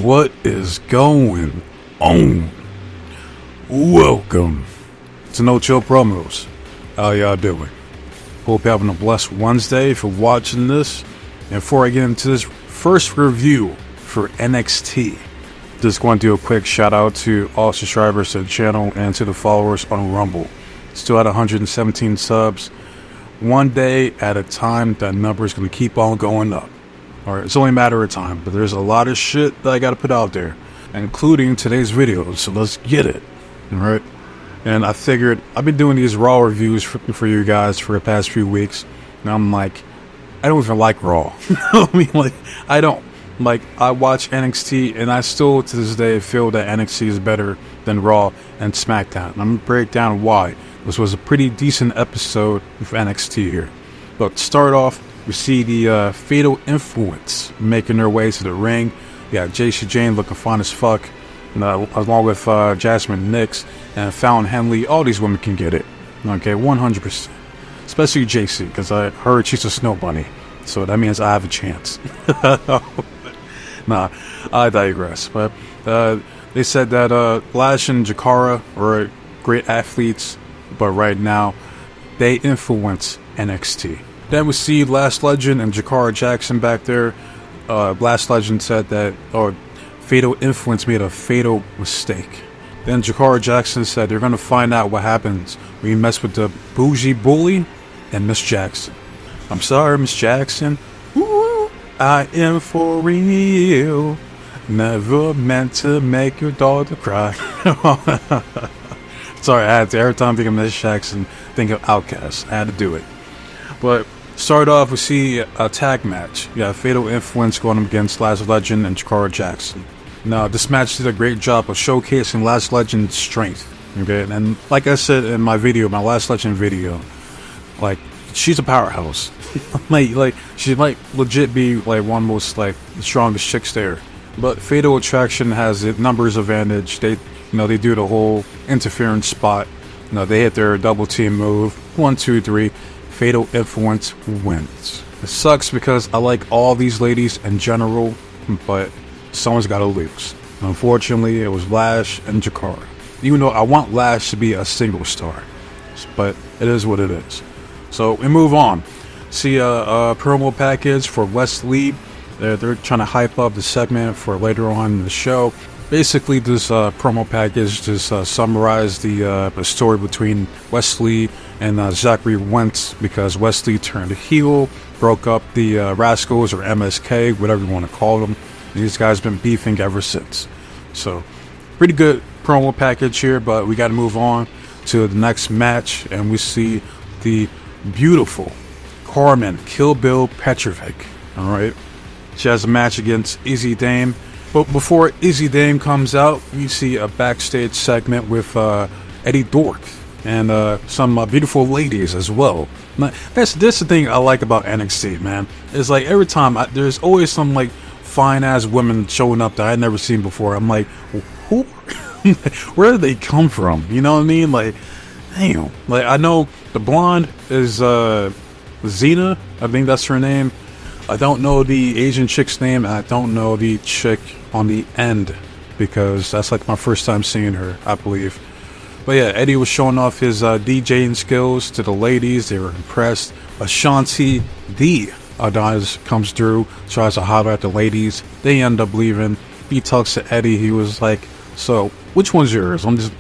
What is going on? Welcome to No Chill Promos. How y'all doing? Hope you're having a blessed Wednesday for watching this. And before I get into this first review for NXT, just want to do a quick shout out to all subscribers to the channel and to the followers on Rumble. Still at 117 subs. One day at a time, that number is going to keep on going up. Alright, it's only a matter of time, but there's a lot of shit that I got to put out there, including today's video, so let's get it. Alright, and I figured I've been doing these Raw reviews for you guys for the past few weeks, and I'm like, I don't even like Raw. I mean, like, I don't. Like, I watch NXT, and I still, to this day, feel that NXT is better than Raw and SmackDown. And I'm going to break down why. This was a pretty decent episode of NXT here. But to start off, we see the Fatal Influence making their way to the ring. Yeah, Jacy Jayne looking fine as fuck, along with Jasmine Nix and Fallon Henley. All these women can get it. Okay, 100%. Especially Jacy, because I heard she's a snow bunny. So that means I have a chance. Nah, I digress. But they said that Lash and Jakara are great athletes, but right now they influence NXT. Then we see Last Legend and Jakara Jackson back there. Last Legend said that Fatal Influence made a fatal mistake. Then Jakara Jackson said they're going to find out what happens when you mess with the bougie bully and Miss Jackson. I'm sorry, Miss Jackson. Ooh, I am for real. Never meant to make your daughter cry. Sorry, I had to. Every time I think of Miss Jackson, think of Outkast. I had to do it. But start off, we see a tag match. You got Fatal Influence going up against Last Legend and Jakara Jackson. Now, this match did a great job of showcasing Last Legend's strength. Okay, and like I said in my video, my Last Legend video, like, she's a powerhouse. like she might legit be like one of the most like the strongest chicks there. But Fatal Attraction has a numbers advantage. They do the whole interference spot. They hit their double team move. 1, 2, 3. Fatal Influence wins. It sucks because I like all these ladies in general, but someone's got to lose. Unfortunately, it was Lash and Jakara. Even though I want Lash to be a single star, but it is what it is. So we move on. See a promo package for Wes Lee. They're trying to hype up the segment for later on in the show. Basically, this promo package just summarized the story between Wes Lee and Zachary Wentz, because Wes Lee turned heel, broke up the Rascals, or MSK, whatever you want to call them. These guys been beefing ever since. So, pretty good promo package here, but we got to move on to the next match, and we see the beautiful Carmen Kill Bill Petrovic. Alright, she has a match against Izzy Dame, but before Izzy Dame comes out, we see a backstage segment with Eddie Dork and some beautiful ladies as well. That's the thing I like about NXT, man. It's like every time there's always some like fine ass women showing up that I'd never seen before. I'm like, who? Where did they come from? You know what I mean? Like, damn. Like, I know the blonde is Xena, I think that's her name. I don't know the Asian chick's name, and I don't know the chick on the end, because that's like my first time seeing her, I believe. But yeah, Eddie was showing off his DJing skills to the ladies. They were impressed. Ashanti D Adonis comes through, tries to holler at the ladies. They end up leaving. He talks to Eddie. He was like, so which one's yours? I'm just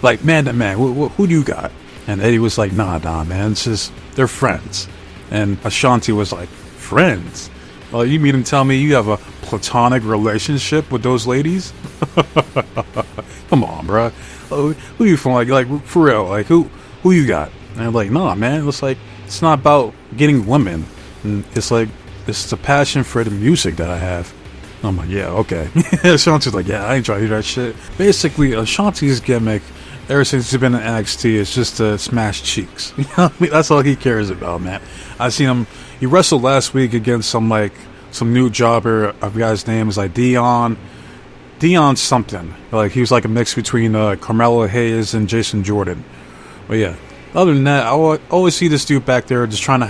like, man to man, who do you got? And Eddie was like, nah, man, it's just, they're friends. And Ashanti was like, friends? Well, you mean to tell me you have a platonic relationship with those ladies? Come on, bro. Who you from? Like for real? Like who you got? And I'm like, nah, man. It's like, it's not about getting women. And it's like, it's the passion for the music that I have. I'm like, yeah, okay. Ashanti's like, yeah, I ain't trying to hear that shit. Basically, Ashanti's gimmick, ever since he's been in NXT, is just to smash cheeks. You know what I mean? That's all he cares about, man. I seen him. He wrestled last week against some new jobber. I forgot his name. Is like Dion something. Like he was like a mix between Carmelo Hayes and Jason Jordan. But yeah, other than that, I always see this dude back there just trying to.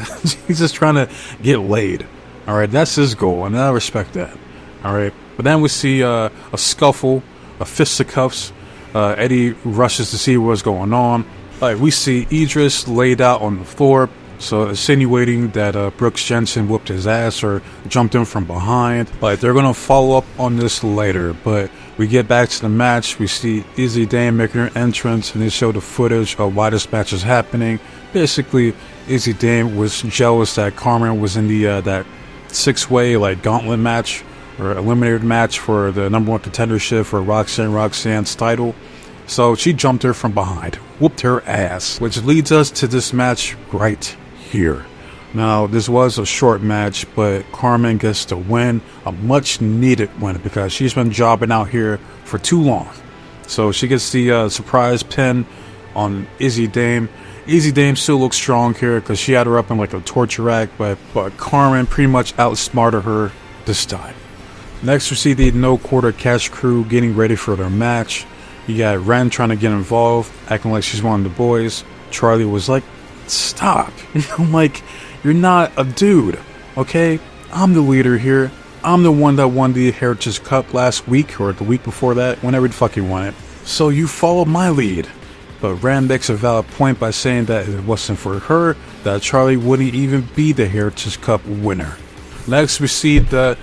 He's just trying to get laid. All right, that's his goal, and I respect that. All right, But then we see a scuffle, a fisticuffs. Eddie rushes to see what's going on. Like, we see Idris laid out on the floor, so insinuating that Brooks Jensen whooped his ass or jumped him from behind. Like, they're gonna follow up on this later, but we get back to the match. We see Izzy Dame making her entrance, and they show the footage of why this match is happening. Basically, Izzy Dame was jealous that Carmen was in the that 6-way like gauntlet match or eliminator match for the #1 contendership for Roxanne's title. So she jumped her from behind, whooped her ass, which leads us to this match right here. Now, this was a short match, but Carmen gets to win, a much needed win, because she's been jobbing out here for too long. So she gets the surprise pin on Izzy Dame. Izzy Dame still looks strong here because she had her up in like a torture rack, but Carmen pretty much outsmarted her this time. Next, we see the No Quarter Cash crew getting ready for their match. You got Ren trying to get involved, acting like she's one of the boys. Charlie was like, stop. I'm like, you're not a dude, okay? I'm the leader here. I'm the one that won the Heritage Cup last week, or the week before that, whenever the fuck you won it. So you follow my lead. But Ren makes a valid point by saying that if it wasn't for her, that Charlie wouldn't even be the Heritage Cup winner. Next, we see the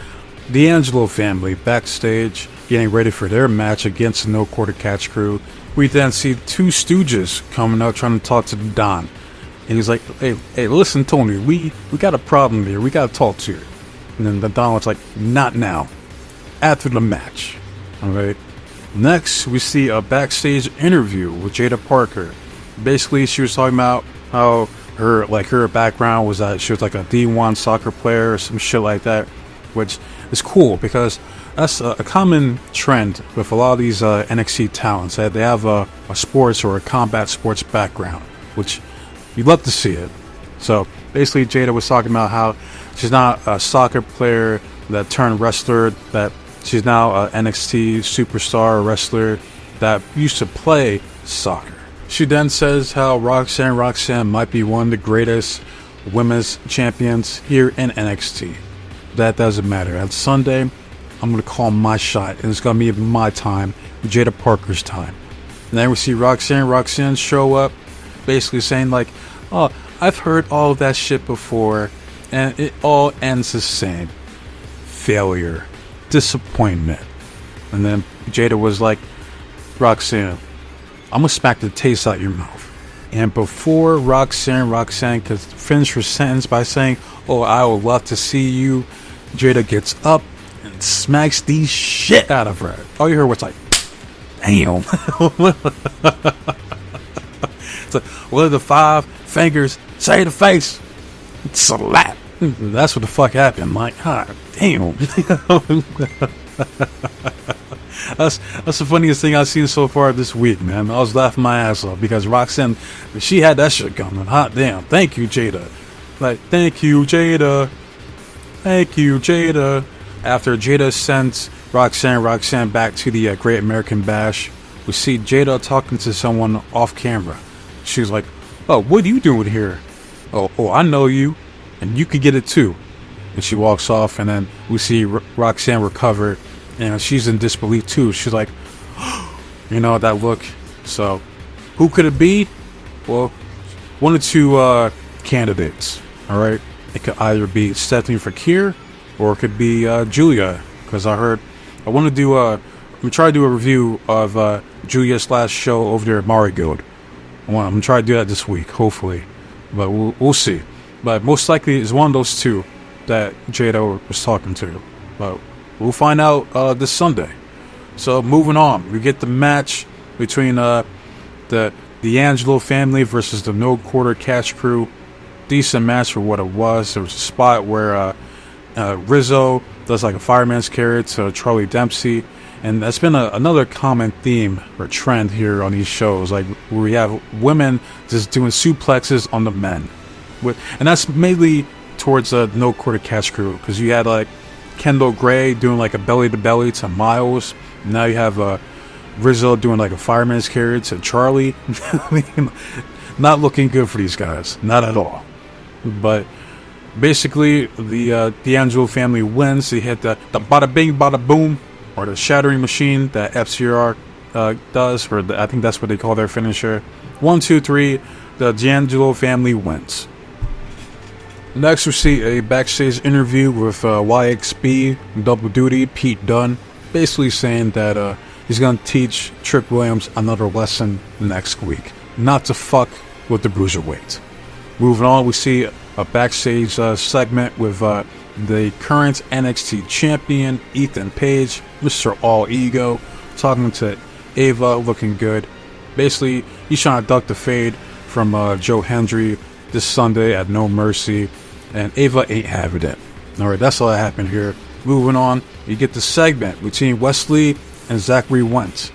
D'Angelo family backstage getting ready for their match against the No Quarter Catch crew. We then see two stooges coming out trying to talk to the Don. And he's like, hey, listen, Tony, we got a problem here. We got to talk to you. And then the Don was like, not now. After the match. Alright. Next, we see a backstage interview with Jada Parker. Basically, she was talking about how her background was that she was like a D1 soccer player or some shit like that. Which is cool because that's a common trend with a lot of these NXT talents, that they have a sports or a combat sports background, which you'd love to see it. So basically, Jada was talking about how she's not a soccer player that turned wrestler, that she's now an NXT superstar wrestler that used to play soccer. She then says how Roxanne might be one of the greatest women's champions here in NXT. That doesn't matter. On Sunday, I'm going to call my shot, and it's going to be my time, Jada Parker's time. And then we see Roxanne show up, basically saying like, oh, I've heard all of that shit before, and it all ends the same. Failure. Disappointment. And then Jada was like, Roxanne, I'm going to smack the taste out your mouth. And before Roxanne could finish her sentence by saying, oh, I would love to see you, Jada gets up and smacks the shit out of her. All you heard was like, damn. It's like, what are the 5 fingers say to face? Slap. That's what the fuck happened. Like, god damn. That's the funniest thing I've seen so far this week, man. I was laughing my ass off because Roxanne, she had that shit coming. Hot damn. Thank you, Jada. Like, thank you, Jada. Thank you, Jada. After Jada sends Roxanne back to the Great American Bash, we see Jada talking to someone off camera. She's like, oh, what are you doing here? Oh, I know you, and you could get it too. And she walks off, and then we see Roxanne recover, and she's in disbelief too. She's like, you know, that look. So, who could it be? Well, one or two candidates, alright? It could either be Stephanie Fakir, or it could be Julia, because I want to do I'm going to try to do a review of Julia's last show over there at Marigold. I'm going to try to do that this week, hopefully, but we'll see. But most likely it's one of those two that Jada was talking to, but we'll find out this Sunday. So moving on, we get the match between the D'Angelo family versus the No Quarter Catch crew. Decent match for what it was. There was a spot where Rizzo does like a fireman's carry to Charlie Dempsey, and that's been another common theme or trend here on these shows, like where we have women just doing suplexes on the men, and that's mainly towards the No Quarter Catch crew, because you had like Kendall Gray doing like a belly to belly to Miles. Now you have Rizzo doing like a fireman's carry to Charlie. Not looking good for these guys, not at all. But Basically, the D'Angelo family wins. They hit the bada bing, bada boom, or the shattering machine that FCR does, or I think that's what they call their finisher. 1, 2, 3, the D'Angelo family wins. Next, we see a backstage interview with YXB, Double Duty, Pete Dunne, basically saying that he's going to teach Trick Williams another lesson next week, not to fuck with the Bruiserweight. Moving on, we see a backstage segment with the current NXT champion, Ethan Page, Mr. All Ego, talking to Ava, looking good. Basically, he's trying to duck the fade from Joe Hendry this Sunday at No Mercy, and Ava ain't having it. Alright, that's all that happened here. Moving on, you get the segment between Wesley and Zachary Wentz,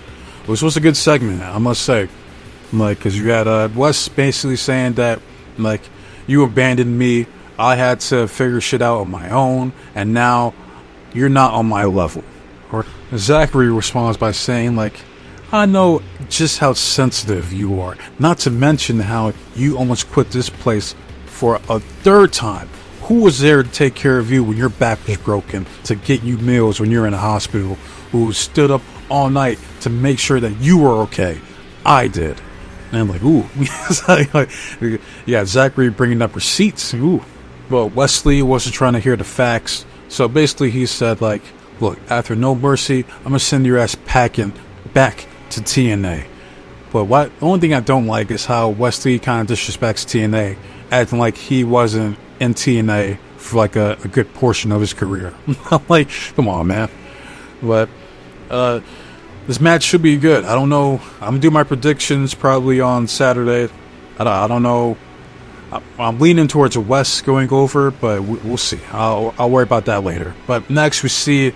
which was a good segment, I must say. Like, because you had Wes basically saying that, like, you abandoned me, I had to figure shit out on my own, and now you're not on my level. Or Zachary responds by saying, like, I know just how sensitive you are, not to mention how you almost quit this place for a third time. Who was there to take care of you when your back was broken, to get you meals when you're in a hospital, who stood up all night to make sure that you were okay? I did. And I'm like, ooh. Yeah, Zachary bringing up receipts. Ooh. Well, Wesley wasn't trying to hear the facts. So basically he said, like, look, after No Mercy, I'm going to send your ass packing back to TNA. But the only thing I don't like is how Wesley kind of disrespects TNA, acting like he wasn't in TNA for like a good portion of his career. I'm like, come on, man. But this match should be good. I don't know. I'm gonna do my predictions probably on Saturday. I don't know. I'm leaning towards a West going over, but we'll see. I'll worry about that later. But next we see,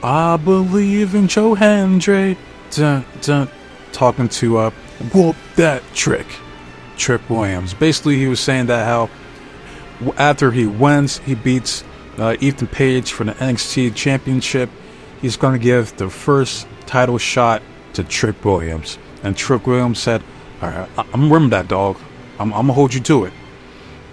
I believe in Joe Hendry. Talking to whoop that Trick Williams. Basically, he was saying that how after he wins, he beats Ethan Page for the NXT Championship, he's going to give the first title shot to Trick Williams. And Trick Williams said, all right, I'm going to remember that, dog. I'm going to hold you to it.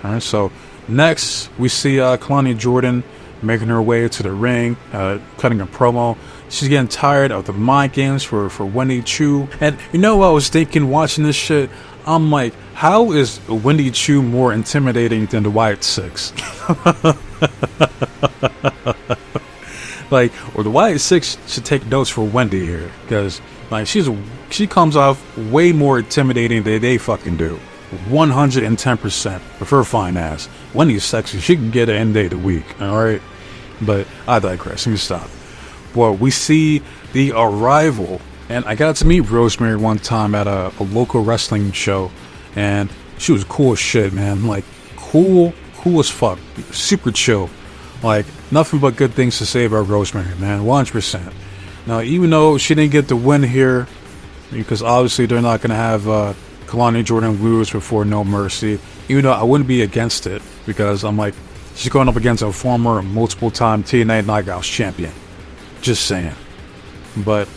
All right, so next we see Kalani Jordan making her way to the ring, cutting a promo. She's getting tired of the mind games for Wendy Chu. And you know what I was thinking watching this shit? I'm like, how is Wendy Chu more intimidating than the Wyatt Six? Like, or the Wyatt Six should take notes for Wendy here, because like she comes off way more intimidating than they fucking do. 110% with her fine ass. Wendy's sexy. She can get it any day of the week. All right, but I digress. Let me stop. Well, we see the arrival, and I got to meet Rosemary one time at a local wrestling show, and she was cool as shit, man. Like, cool as fuck, super chill. Like, nothing but good things to say about Rosemary, man. 100%. Now, even though she didn't get the win here, because obviously they're not gonna have Kalani Jordan lose before No Mercy, even though I wouldn't be against it, because I'm like, she's going up against a former multiple-time TNA Knockouts champion. Just saying. But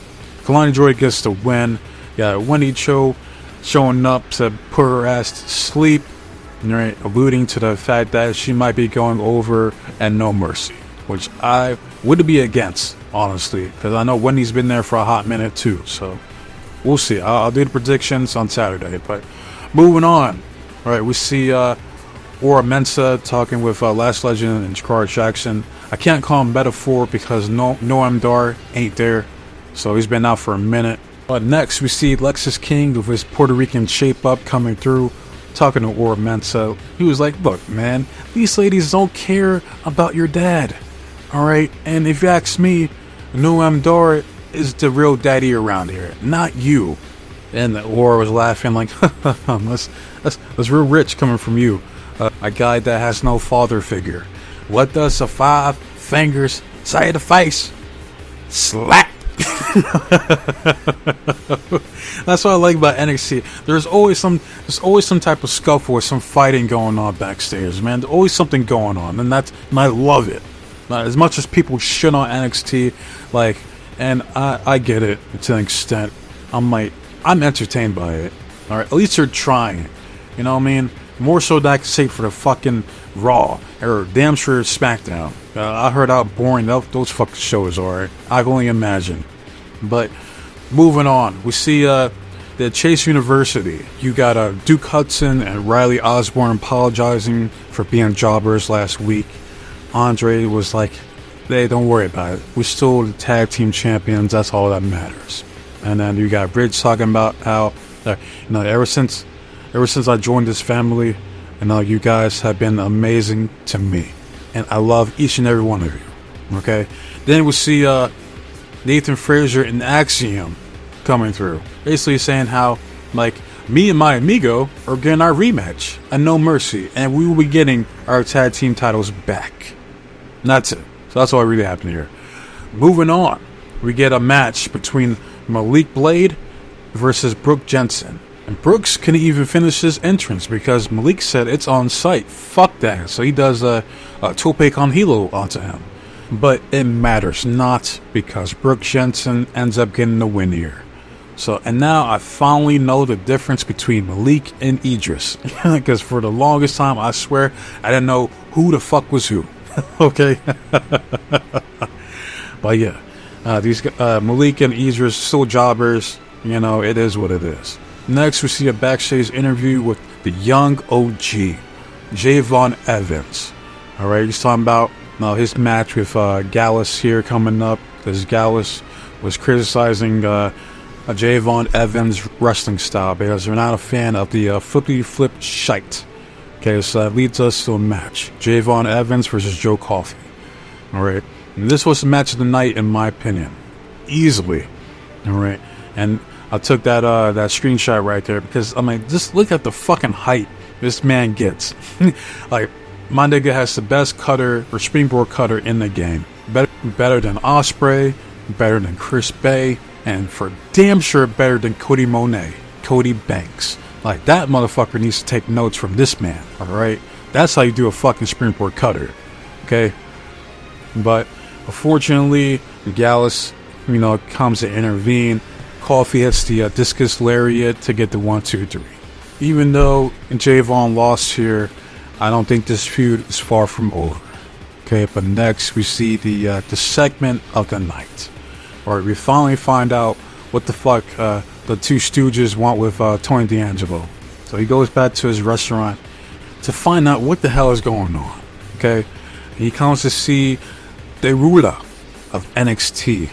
Kalani Jordan gets the win. Yeah, Wendy Cho showing up to put her ass to sleep, right, alluding to the fact that she might be going over at No Mercy, which I wouldn't be against, honestly, because I know Wendy's been there for a hot minute too. So we'll see. I'll do the predictions on Saturday. But moving on, all right, we see Ora Mensa talking with Last Legend and Jakar Jackson. I can't call him Metaphor because Noam Dar ain't there, so he's been out for a minute. But next we see Lexus King with his Puerto Rican shape up coming through, talking to Ora Mensa. He was like, look, man, these ladies don't care about your dad, alright? And if you ask me, Noam Dar is the real daddy around here, not you. And Ora was laughing like, that's real rich coming from you, a guy that has no father figure. What does the 5 fingers say to face? Slap. That's what I like about NXT. There's always some type of scuffle or some fighting going on backstage, man. There's always something going on, and I love it. As much as people shit on NXT, like, and I get it to an extent. I'm entertained by it. All right, at least they're trying. You know what I mean? More so than I can say for the fucking Raw or damn sure SmackDown. I heard how boring those fucking shows are. I can only imagine. But moving on, we see the Chase University. You got Duke Hudson and Riley Osborne apologizing for being jobbers last week. Andre was like, "Hey, don't worry about it. We're still the tag team champions. That's all that matters." And then you got Bridge talking about how, ever since I joined this family, you guys have been amazing to me, and I love each and every one of you. Okay. Then we see Nathan Frazier and Axiom coming through, basically saying how, like, me and my amigo are getting our rematch and No Mercy, and we will be getting our tag team titles back. And that's it. So that's all really happened here. Moving on, we get a match between Malik Blade versus Brooke Jensen. And Brooks couldn't even finish his entrance because Malik said it's on site. Fuck that. So he does a tope con hilo onto him. But it matters not because Brooke Jensen ends up getting the win here. So, and now I finally know the difference between Malik and Idris. Because for the longest time, I swear, I didn't know who the fuck was who. Okay? But yeah, these Malik and Idris still jobbers. It is what it is. Next, we see a backstage interview with the young OG, Javon Evans. Alright, he's talking about his match with Gallus here coming up. Because Gallus was criticizing Javon Evans' wrestling style because they're not a fan of the flippy flip shite. Okay, so that leads us to a match. Javon Evans versus Joe Coffey. Alright, this was the match of the night in my opinion. Easily. Alright, and I took that screenshot right there because, just look at the fucking height this man gets. Like, my nigga has the best cutter or springboard cutter in the game. Better than Ospreay, better than Chris Bay, and for damn sure better than Cody Banks. Like, that motherfucker needs to take notes from this man, alright? That's how you do a fucking springboard cutter, okay? But, unfortunately, Gallus, comes to intervene. Coffey hits the discus lariat to get the 1-2-3. Even though Javon lost here, I don't think this feud is far from over. Okay, but next we see the segment of the night. Alright, we finally find out what the fuck the two Stooges want with Tony D'Angelo. So he goes back to his restaurant to find out what the hell is going on. Okay, he comes to see the ruler of NXT,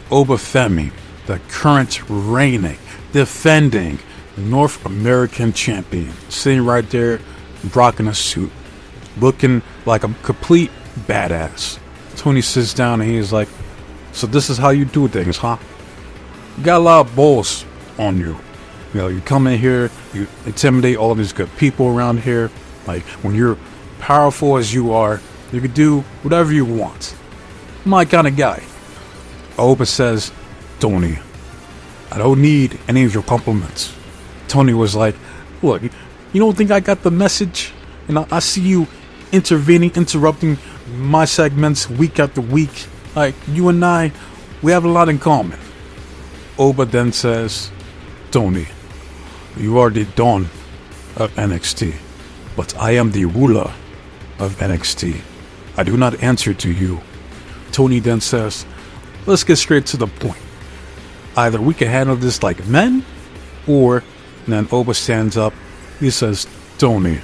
Obafemi, the current reigning, defending North American champion, sitting right there, rocking a suit, looking like a complete badass. Tony sits down and he's like, "So this is how you do things, huh? You got a lot of balls on you. You come in here, you intimidate all these good people around here. Like, when you're powerful as you are, you can do whatever you want. I'm my kind of guy." Oba says, "Tony, I don't need any of your compliments." Tony was like, "Look, you don't think I got the message? I see you interrupting my segments week after week. Like, you and I, we have a lot in common." Oba then says, "Tony, you are the Don of NXT, but I am the ruler of NXT. I do not answer to you." Tony then says, "Let's get straight to the point. Either we can handle this like men, or..." And then Oba stands up. He says, "Tony,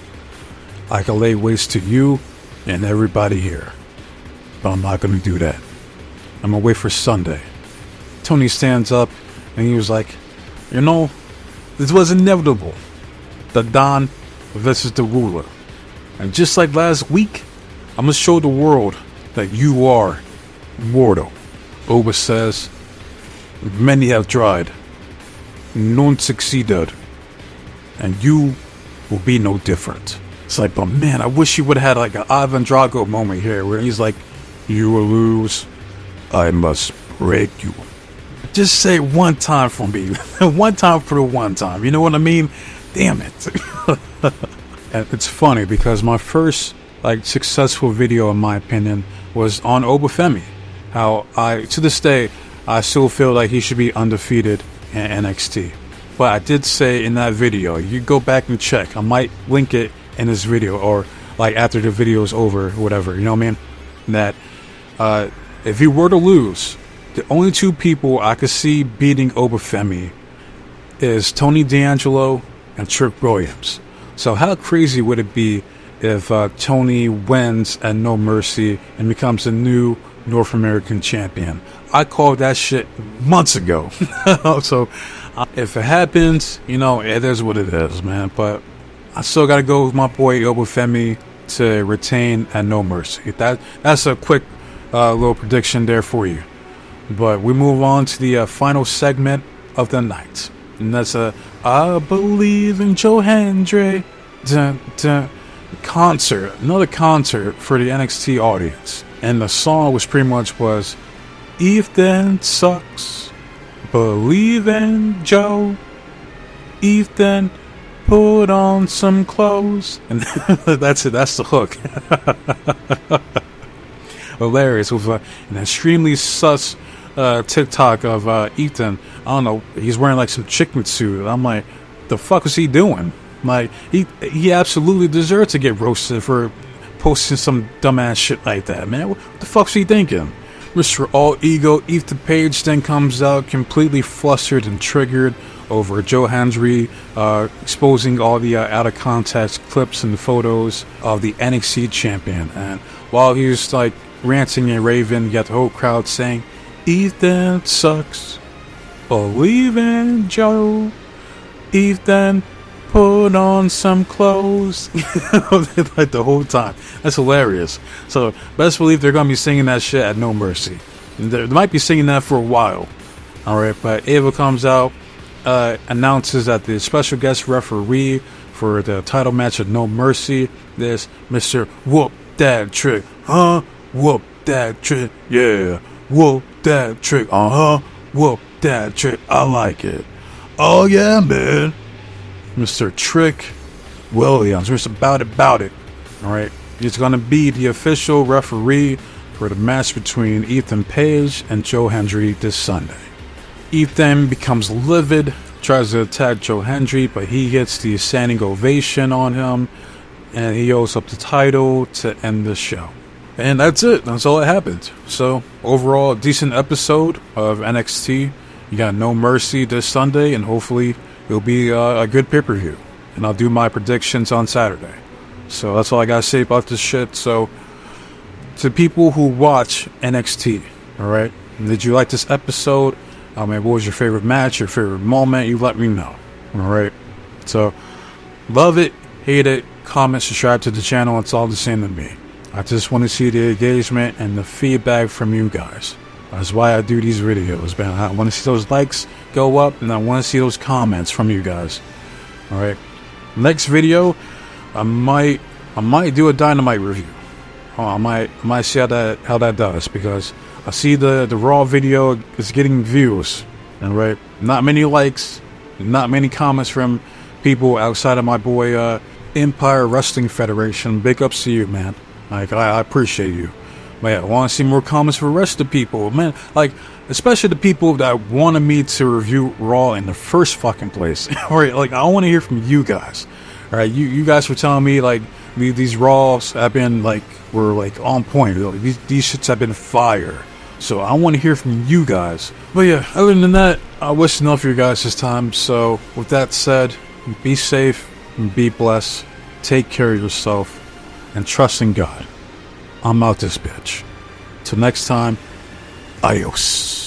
I can lay waste to you and everybody here, but I'm not going to do that. I'm going to wait for Sunday." Tony stands up and he was like, "This was inevitable. The Don versus the ruler. And just like last week, I'm going to show the world that you are mortal." Oba says, "Many have tried. None succeeded. And you will be no different." It's like, but man, I wish you would have had like an Ivan Drago moment here where he's like, "You will lose. I must break you." Just say it one time for me. One time for the one time. You know what I mean? Damn it. And it's funny because my first successful video, in my opinion, was on Obafemi. How to this day, I still feel like he should be undefeated in NXT. But I did say in that video, you go back and check. I might link it in this video, or like after the video is over, or whatever. You know what I mean? That if he were to lose, the only two people I could see beating Obafemi is Tony D'Angelo and Trick Williams. So how crazy would it be if Tony wins at No Mercy and becomes the new North American champion? I called that shit months ago. So if it happens, you know, it is what it is, man. But I still got to go with my boy Obafemi to retain at No Mercy. That's a quick little prediction there for you. But we move on to the final segment of the night. And that's I Believe in Joe Hendry concert. Another concert for the NXT audience. And the song was pretty much was Ethan sucks. Believe in Joe. Ethan, put on some clothes. And that's it. That's the hook. Hilarious. With an extremely sus TikTok of Ethan. I don't know. He's wearing like some chicken suit. I'm like, the fuck was he doing? Like, he absolutely deserved to get roasted for posting some dumbass shit like that, man. What the fuck's he thinking? Mr. All Ego Ethan Page then comes out completely flustered and triggered over Joe Hendry exposing all the out of context clips and photos of the NXT champion. And while he was like ranting and raving, you got the whole crowd saying, Ethan sucks. Believe in Joe. Ethan, put on some clothes. Like the whole time. That's hilarious. So best believe they're gonna be singing that shit at No Mercy. They might be singing that for a while. Alright, but Ava comes out, announces that the special guest referee for the title match at No Mercy is Mr. Whoop That Trick. Whoop that trick. Yeah. Whoop that trick. Whoop that trick. I like it. Oh yeah, man. Mr. Trick Williams. Just about it. Alright. He's gonna be the official referee for the match between Ethan Page and Joe Hendry this Sunday. Ethan becomes livid, tries to attack Joe Hendry, but he gets the standing ovation on him, and he owes up the title to end the show. And that's it. That's all that happened. So, overall, a decent episode of NXT. You got No Mercy this Sunday, and hopefully it'll be a good pay-per-view. And I'll do my predictions on Saturday. So that's all I gotta say about this shit. So, to people who watch NXT, alright? Did you like this episode? I mean, what was your favorite match, your favorite moment? You let me know. Alright? So, love it, hate it, comment, subscribe to the channel. It's all the same to me. I just want to see the engagement and the feedback from you guys. That's why I do these videos, man. I want to see those likes go up, and I want to see those comments from you guys. Alright? Next video, I might do a Dynamite review. I might see how that does, because I see the Raw video is getting views, and right, not many likes, not many comments from people outside of my boy Empire Wrestling Federation. Big ups to you, man. Like I appreciate you. But yeah, I want to see more comments for the rest of the people, man. Like especially the people that wanted me to review Raw in the first fucking place. Alright, like I want to hear from you guys. Alright, you guys were telling me like these Raws have been were on point. These shits have been fire. So I want to hear from you guys. But yeah, other than that, I wish enough for you guys this time. So with that said, be safe and be blessed. Take care of yourself and trust in God. I'm out this bitch. Till next time, adios.